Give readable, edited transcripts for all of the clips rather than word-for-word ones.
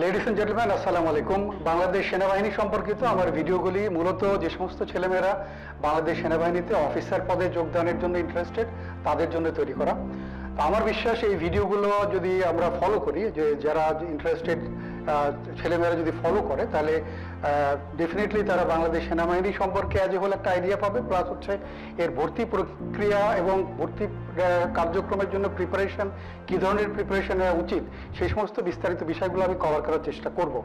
Ladies and gentleman, আসসালামু আলাইকুম। বাংলাদেশ সেনাবাহিনী সম্পর্কিত আমার ভিডিওগুলি মূলত যে সমস্ত ছেলেমেয়েরা বাংলাদেশ সেনাবাহিনীতে অফিসার পদে যোগদানের জন্য ইন্টারেস্টেড তাদের জন্য তৈরি করা। আমার বিশ্বাস এই ভিডিওগুলো যদি আমরা ফলো করি, যে যারা ইন্টারেস্টেড ছেলেমেয়েরা যদি ফলো করে, তাহলে ডেফিনেটলি তারা বাংলাদেশ সেনাবাহিনী সম্পর্কে অ্যাজ এ হোল একটা আইডিয়া পাবে, প্লাস হচ্ছে এর ভর্তি প্রক্রিয়া এবং ভর্তি কার্যক্রমের জন্য প্রিপারেশন, কী ধরনের প্রিপারেশন নেওয়া উচিত, সেই সমস্ত বিস্তারিত বিষয়গুলো আমি কভার করার চেষ্টা করব।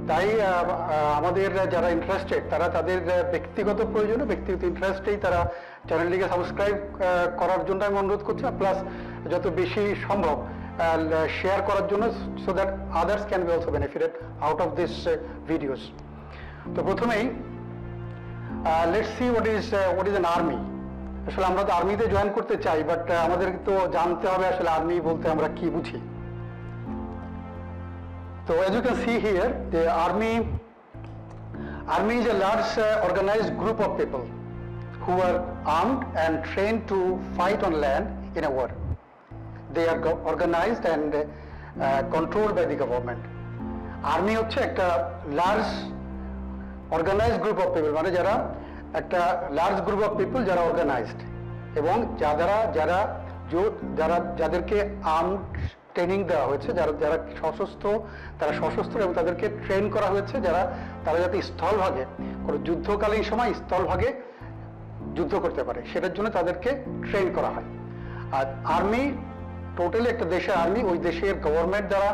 তাই আমাদের যারা ইন্টারেস্টেড তারা তাদের ব্যক্তিগত প্রয়োজনে, ব্যক্তিগত ইন্টারেস্টেই তারা চ্যানেলটিকে সাবস্ক্রাইব করার জন্য আমি অনুরোধ করছি, প্লাস যত বেশি সম্ভব শেয়ার করার জন্য, so that others can be also benefited out of this videos. তো প্রথমেই let's see what is an army. আসলে আমরা তো আর্মিতে জয়েন করতে চাই, বাট আমাদের তো জানতে হবে আসলে আর্মি বলতে আমরা কি বুঝি। So as you can see here, the army is a large organized group of people who are armed and trained to fight on land in a war. They are organized and controlled by the government. Army হচ্ছে একটা large organised group of people, মানে যারা একটা large group of people যারা organised, এবং যাদেরকে armed training দেওয়া হয়েছে, যারা সশস্ত্র, তারা সশস্ত্র এবং তাদেরকে ট্রেন করা হয়েছে, তারা যাতে স্থলভাগে কোনো যুদ্ধকালীন সময় স্থলভাগে যুদ্ধ করতে পারে, সেটার জন্য তাদেরকে ট্রেন করা হয়। আর আর্মি টোটালি একটা দেশের আর্মি ওই দেশের গভর্নমেন্ট দ্বারা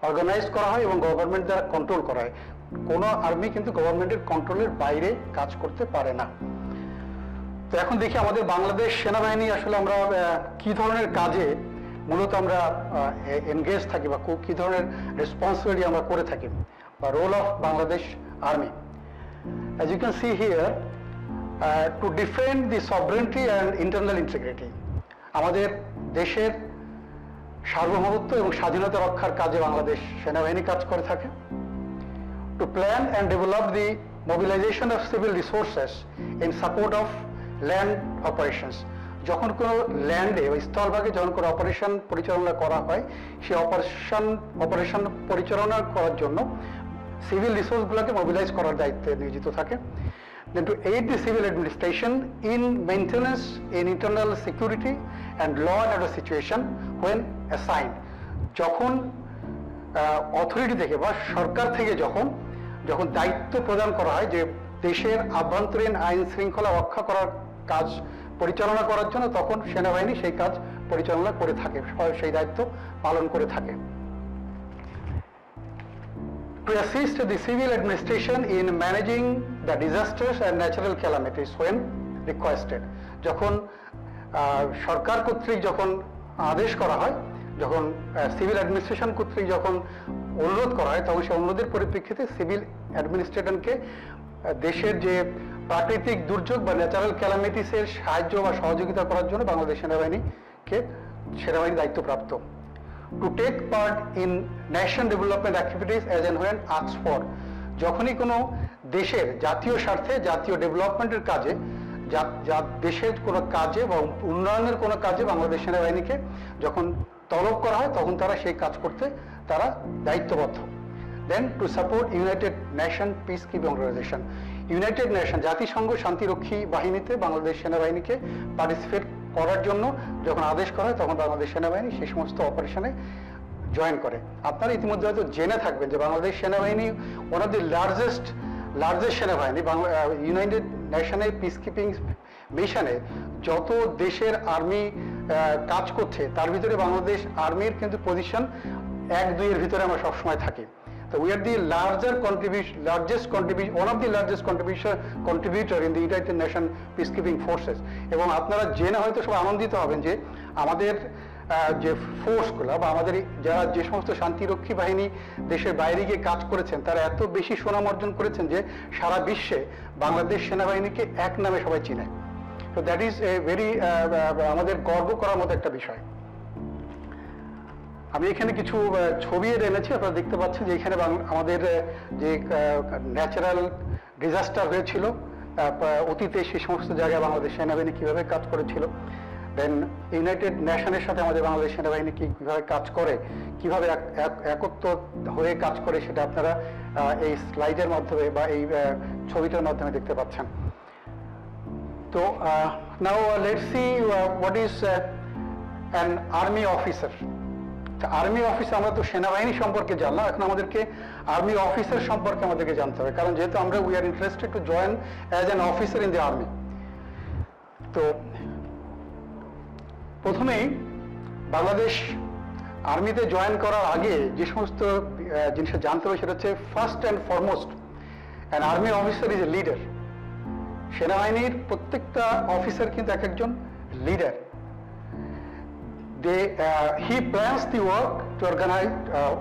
অর্গানাইজ করা হয় এবং গভর্নমেন্ট দ্বারা কন্ট্রোল করা হয়। কোনো আর্মি কিন্তু গভর্নমেন্টের কন্ট্রোলের বাইরে কাজ করতে পারে না। তো এখন দেখি আমাদের বাংলাদেশ সেনাবাহিনী আসলে আমরা কি ধরনের কাজে মূলত আমরা এনগেজ থাকি, বা কি ধরনের রেসপন্সিবিলিটি আমরা করে থাকি, বা role of Bangladesh army. As you can see here, to defend the sovereignty and internal integrity, আমাদের দেশের সার্বভৌমত্ব এবং স্বাধীনতা রক্ষার কাজে বাংলাদেশ সেনাবাহিনী কাজ করে থাকে। To plan and develop the mobilisation of civil resources in support of land operations, যখন কোনো ল্যান্ডে বা স্থলভাগে যখন কোনো অপারেশন পরিচালনা করা হয়, সেই অপারেশন পরিচালনা করার জন্য সিভিল রিসোর্সগুলোকে মোবিলাইজ করার দায়িত্বে নিয়োজিত থাকে। Then to aid the civil administration in maintenance in internal security and law and order situation when assigned, যখন অথরিটি থেকে বা সরকার থেকে যখন দায়িত্ব প্রদান করা হয় যে দেশের আভ্যন্তরীণ আইন শৃঙ্খলা রক্ষা করার কাজ পরিচালনা করার জন্য, তখন সেনাবাহিনী সেই কাজ পরিচালনা করে থাকে, সেই দায়িত্ব পালন করে থাকে। To assist the civil administration in managing the disasters and natural calamities when requested, যখন সরকার কর্তৃক যখন আদেশ করা হয়, যখন সিভিল অ্যাডমিনিস্ট্রেশন কর্তৃক যখন অনুরোধ করা হয়, তখন সেই অনুরোধের পরিপ্রেক্ষিতে সিভিল অ্যাডমিনিস্ট্রেশনকে দেশের যে প্রাকৃতিক দুর্যোগ বা ন্যাচারাল ক্যালামিটিসের সাহায্য বা সহযোগিতা করার জন্য বাংলাদেশ সেনাবাহিনী দায়িত্বপ্রাপ্ত। To take part in nation development activities as and when asked for, যখনই কোনো দেশের জাতীয় স্বার্থে জাতীয় ডেভেলপমেন্টের কাজে, দেশের কোনো কাজে বা উন্নয়নের কোনো কাজে বাংলাদেশ সেনাবাহিনীকে যখন তলব করা হয়, তখন তারা সেই কাজ করতে তারা দায়িত্ববদ্ধ। Then to support United Nation peace keeping organization, United Nation জাতিসংঘ শান্তিরক্ষী বাহিনীতে বাংলাদেশ সেনাবাহিনীকে পার্টিসিপেট করার জন্য যখন আদেশ করা হয়, তখন বাংলাদেশ সেনাবাহিনী সেই সমস্ত অপারেশনে জয়েন করে। আপনারা ইতিমধ্যে হয়তো জেনে থাকবেন যে বাংলাদেশ সেনাবাহিনী ওয়ান অফ দি লার্জেস্ট সেনাবাহিনী। ইউনাইটেড নেশনের পিস কিপিং মিশনে যত দেশের আর্মি কাজ করছে, তার ভিতরে বাংলাদেশ আর্মির কিন্তু পজিশন 1-2 এর ভিতরে আমরা সবসময় থাকি। So we are the one of the largest contributor in the United Nations peacekeeping forces. এবং আপনারা জেনে হয়তো সব আনন্দিত হবেন যে আমাদের যে ফোর্সগুলো বা আমাদের যারা যে সমস্ত শান্তিরক্ষী বাহিনী দেশের বাইরে গিয়ে কাজ করেছেন, তারা এত বেশি সুনাম অর্জন করেছেন যে সারা বিশ্বে বাংলাদেশ সেনাবাহিনীকে এক নামে সবাই চিনে। তো দ্যাট ইজ এ ভেরি আমাদের গর্ব করার মতো একটা বিষয়। আমি এখানে কিছু ছবি এনেছি, আপনারা দেখতে পাচ্ছেন যে এখানে আমাদের যে ন্যাচারাল ডিজাস্টার হয়েছিল অতীতে, সেই সমস্ত জায়গায় বাংলাদেশ সেনাবাহিনী কীভাবে কাজ করেছিল। দেন ইউনাইটেড নেশনের সাথে আমাদের বাংলাদেশ সেনাবাহিনী কিভাবে কাজ করে, কিভাবে একত্র হয়ে কাজ করে, সেটা আপনারা এই স্লাইডের মাধ্যমে বা এই ছবিটার মাধ্যমে দেখতে পাচ্ছেন। তো now let's see what is an army officer. Army officer, আমরা তো সেনাবাহিনী সম্পর্কে জানলাম, এখন আমাদেরকে আর্মি অফিসার সম্পর্কে আমাদেরকে জানতে হবে, কারণ যেহেতু আমরা we are interested to join as an officer in the army. তো প্রথমেই বাংলাদেশ আর্মিতে জয়েন করার আগে যে সমস্ত জিনিস জানতে হবে সেটা হচ্ছে first and foremost an army officer is a leader. সেনাবাহিনীর প্রত্যেকটা অফিসার কিন্তু এক একজন leader. He plans the work to organize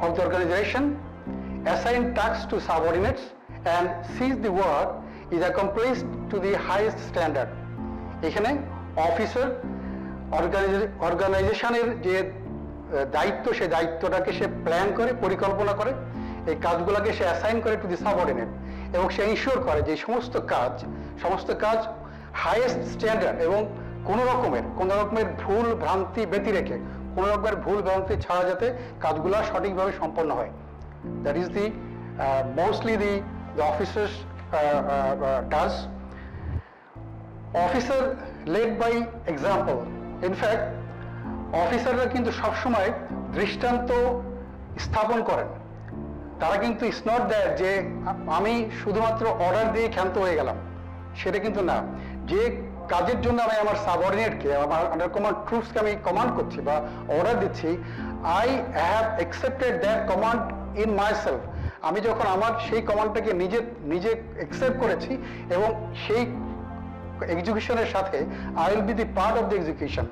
of the organization, assign tasks to subordinates, and sees the work is accomplished to the highest standard. এখানে officer অর্গানাইজেশনের যে দায়িত্ব, সেই দায়িত্বটাকে সে প্ল্যান করে, পরিকল্পনা করে, এই কাজগুলোকে সে অ্যাসাইন করে টু দি সাবঅর্ডিনেট, এবং সে ইনশিওর করে যে সমস্ত কাজ হাইয়েস্ট স্ট্যান্ডার্ড এবং কোনো রকমের ভুল ভ্রান্তি ব্যতি রেখে, কোনো রকমের ভুল ভ্রান্তি ছাড়া যাতে কাজগুলো সঠিকভাবে সম্পন্ন হয়। That is the mostly the officers task. Officer led by example. In fact অফিসাররা কিন্তু সবসময় দৃষ্টান্ত স্থাপন করেন। তারা কিন্তু ইটস নট দ্যাট যে আমি শুধুমাত্র অর্ডার দিয়ে ক্ষান্ত হয়ে গেলাম, সেটা কিন্তু না। যে কাজের জন্য আমি আমার সাবঅর্ডিনেটকে, আমার আন্ডার কমান্ড ট্রুপসকে আমি কমান্ড করছি বা অর্ডার দিচ্ছি, I have accepted that command in my self. আমি যখন আমার সেই কমান্ডটাকে নিজে অ্যাকসেপ্ট করেছি এবং সেই এক্সিকিউশনের সাথে I will B the part of the execution.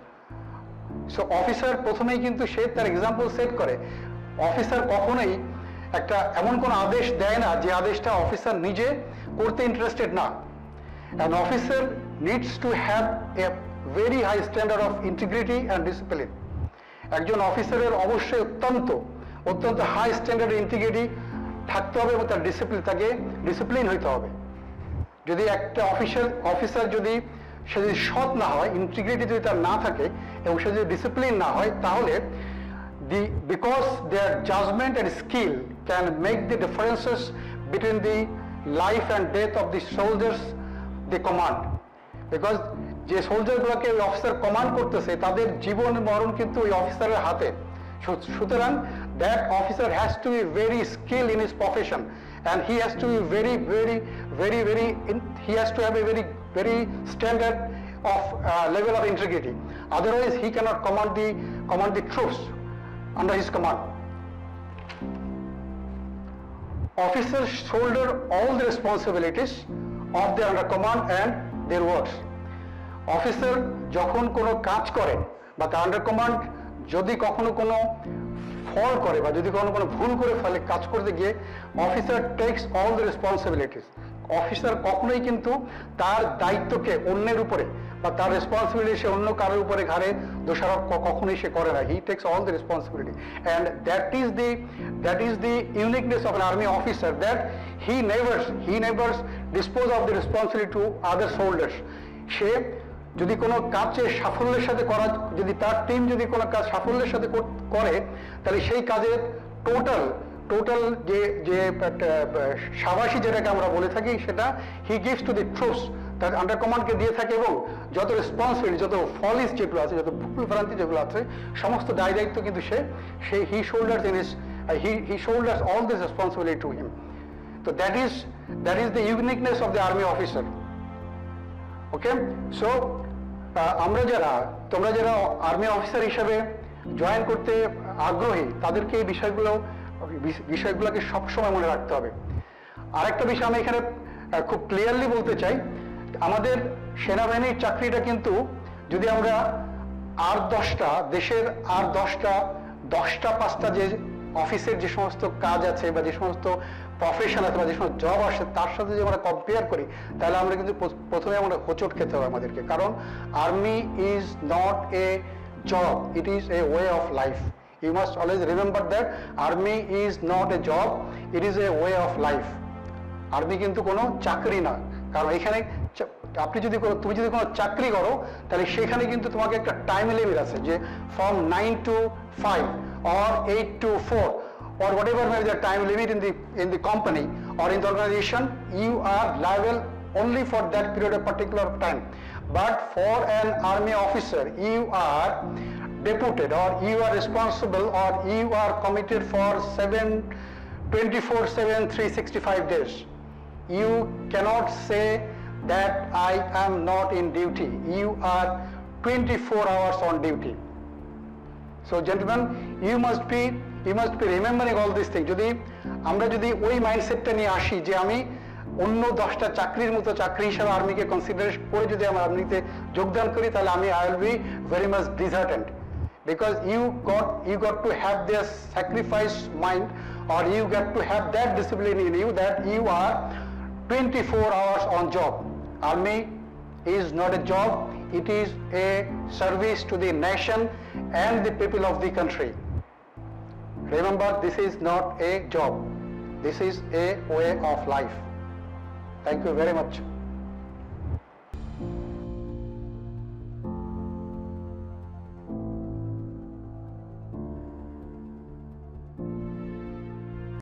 So officer প্রথমেই কিন্তু সে তার এক্সাম্পল সেট করে। অফিসার কখনোই একটা এমন কোনো আদেশ দেয় না যে আদেশটা অফিসার নিজে করতে ইন্টারেস্টেড না। An officer needs to have a very high standard of integrity and discipline. একজন অফিসারের অবশ্যই অত্যন্ত হাই স্ট্যান্ডার্ড ইন্টিগ্রিটি থাকতে হবে এবং তার তাকে ডিসিপ্লিন হইতে হবে। যদি একটা অফিসার যদি সৎ না হয়, ইন্টিগ্রিটি যদি তার না থাকে এবং সে যদি ডিসিপ্লিন না হয়, তাহলে because their judgment and skill can make the differences between the life and death of the soldiers they command. Because যে সোলজারগুলোকে ওই অফিসার কমান্ড করতেছে তাদের জীবন মরণ কিন্তু ওই অফিসারের হাতে। সুতরাং that officer has to be very skill in his profession, and he has to be very he has to have a very standard of level of integrity. Otherwise he cannot command the troops under his command. Officers shoulder all the responsibilities of their under command and their works. Officer যখন কোনো কাজ করে বা তার under command যদি কখনো কোনো ফল করে বা যদি কোনো ভুল করে ফেলে কাজ করতে গিয়ে, officer tax all the responsibilities. Officer কখনোই কিন্তু তার দায়িত্বকে অন্যের উপরে বা তার রেসপন্সিবিলিটি সে অন্য কারোর উপরে ঘাড়ে দোষারোপ কখনোই সে করে না। He takes all the responsibility, and that is the uniqueness of an army officer, that he never dispose of the responsibility to other soldiers. সে যদি কোনো কাজ সাফল্যের সাথে যদি তার টিম যদি কোনো কাজ সাফল্যের সাথে করে, তাহলে সেই কাজের টোটাল যে সাবাসী যেটাকে আমরা বলে থাকি, সেটা he gives to the troops, তার আন্ডার কমান্ডকে দিয়ে থাকে, এবং যত রেসপন্সিবিলিটি, যত ফলিস যেগুলো আছে, যত ভুল ভ্রান্তি যেগুলো আছে, সমস্ত দায় দায়িত্ব কিন্তু সে he shoulders all this responsibility to him. তো that is the uniqueness of the army officer. Okay, so তোমরা যারা আর্মি অফিসার হিসেবে জয়েন করতে আগ্রহী, তাদেরকে এই বিষয়গুলোকে সবসময় মনে রাখতে হবে। আরেকটা বিষয় আমি এখানে খুব ক্লিয়ারলি বলতে চাই, আমাদের সেনাবাহিনীর চাকরিটা কিন্তু যদি আমরা দেশের 10টা যে অফিসের যে সমস্ত কাজ আছে বা যে সমস্ত প্রফেশন আছে বা যে সমস্ত জব আসে, তার সাথে যদি আমরা কম্পেয়ার করি, তাহলে আমরা কিন্তু প্রথমে আমরা হোঁচট খেতে হবে আমাদেরকে। কারণ army is not a job, it is a way of life. You must always remember that army is not a job, it is a way of life. Army কিন্তু কোনো চাকরি না, কারণ এখানে তুমি যদি কোনো চাকরি করো তাহলে সেখানে কিন্তু তোমাকে একটা টাইম লিমিট আছে যে from 9 to 5 or 8 to 4 or whatever may be the time limit in the company or in the organization, you are liable only for that period of particular time. But for an army officer, you are deputed or you are responsible or you are committed for 24/7 365 days. You cannot say that I am not in duty. You are 24 hours on duty. So gentlemen, you must be remembering all these things. যদি আমরা যদি ওই মাইন্ডসেটটা নিয়ে আসি যে আমি অন্য 10টা চাকরির মতো চাকরি হিসেবে আর্মিকে কনসিডার করে যদি আমরা আর্মিতে যোগদান করি তাহলে আমি I will be very much disheartened because you got to have this sacrifice mind or you got to have that discipline in you that you are 24 hours on job. Army is not a job, it is a service to the nation and the people of the country. Remember, this is not a job, this is a way of life. Thank you very much.